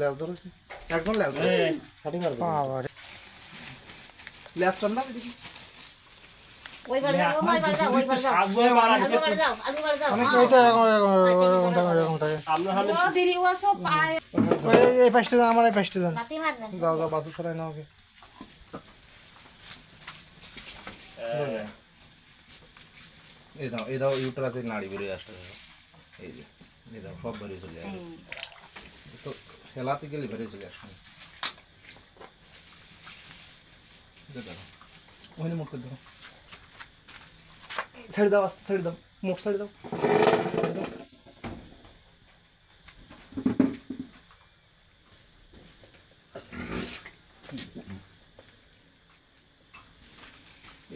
লেজ ধরো একদম লেজ কাটিং করবে বাবা রে লেজ টান দাও দেখি ওই বাড়ি যাও ওই বাড়ি যাও আলু বাড়ি যাও অনেক কই তো এরকম থাকে সামনে হালে ও দিদি ও সব পায় এই পাঁচটা দাও আমার এই পাঁচটা দাও নাতি মার না দাও দাও বাজু সরাই নাও ওকে এই দাও ইউট্রাসের নাড়ি বেরিয়ে আসছে এই যে এই দাও সব বেরিয়ে চলে যায় তো খেলাতে গেলে বেরিয়ে চলে আসবে দাও ওখানে মুখ করে দাও ছেড়ে দাও আস্তে ছেড়ে দাও মুখ ছেড়ে দাও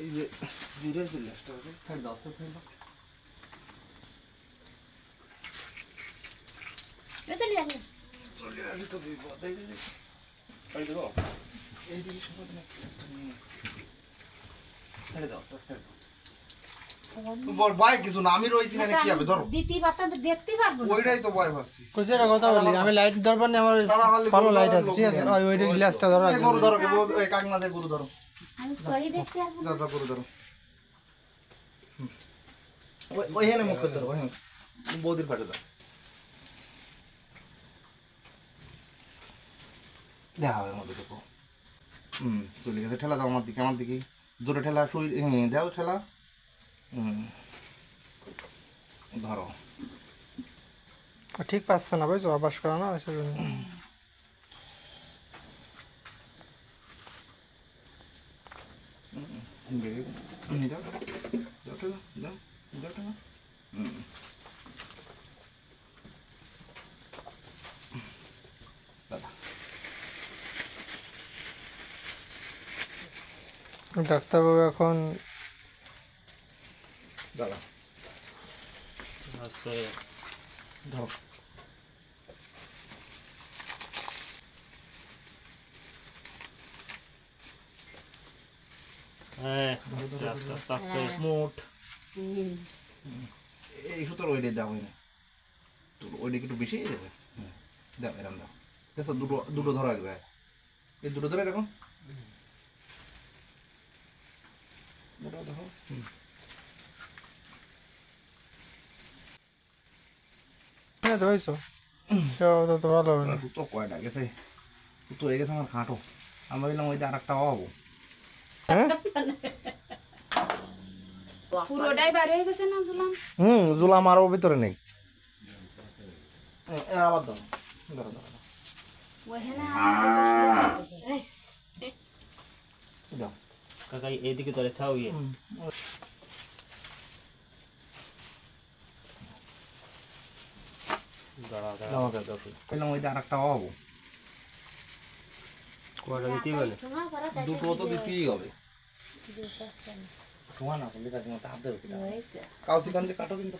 এই যে ধীরে চলে আসতে হবে ছেড়ে দাও ছেড়ে দাও চলে আসে চলে আসি তো বিপদ এই যে এই দেখো এই দিকে সবাই না ছেড়ে দাও ছেড়ে দাও বল ভাই কিছু না আমি রইছি না কি হবে ধরো দিতি বাতা তো দেখতে পারবো না ওইটাই তো ভয় পাচ্ছি কোচেরা কথা বলি আমি লাইট ধরবার না আমার ভালো লাইট আছে ঠিক আছে ওই গ্লাসটা ধরো গরু ধরো এই কাকনাতে গরু ধরো আমি সরি দেখতে পারবো না দাদা গরু ধরো ওই হেনে মুখ করে ধরো ওই বৌদির পাটে দাও দেখা হবে মধ্যে দেখো চলে গেছে ঠেলা দাও আমার দিকে জোরে ঠেলা শুই দাও ঠেলা ধরো ঠিক পাচ্ছে না বুঝছো অভ্যাস করা না সেজন্য ডাক্তারবাবু এখন দাদা ধরো মোট এই সুতোর ওইটা দাও ওইটা একটু বেশি হয়ে যাবে দাও এরকম দাও দেখো দুটো ধরো এক জায়গায় এই দুটো ধরে এরকম দেখো হ্যাঁ তো হয়েছো সেটা তো ভালো হবে না তো কয়টা গেছে তো হয়ে গেছে আমার খাঁটো আমি বললাম ওই যে আর একটা পাবো হ্যাঁ পুরোটাই বার হয়ে গেছে না জুলাম জুলাম আরও ভিতরে নেই আবার দাও ধরো ধরো ওখানে দাও কাকা এইদিকে তোরে ছাও গিয়ে দাও বললাম ওই যে আর একটা পাবো কোয়াটা দিতেই বলে দুটো তো দিতেই হবে তোমার না বললে কাজ মতো হাত দেবে কাউসি কান্দে কাটো কিন্তু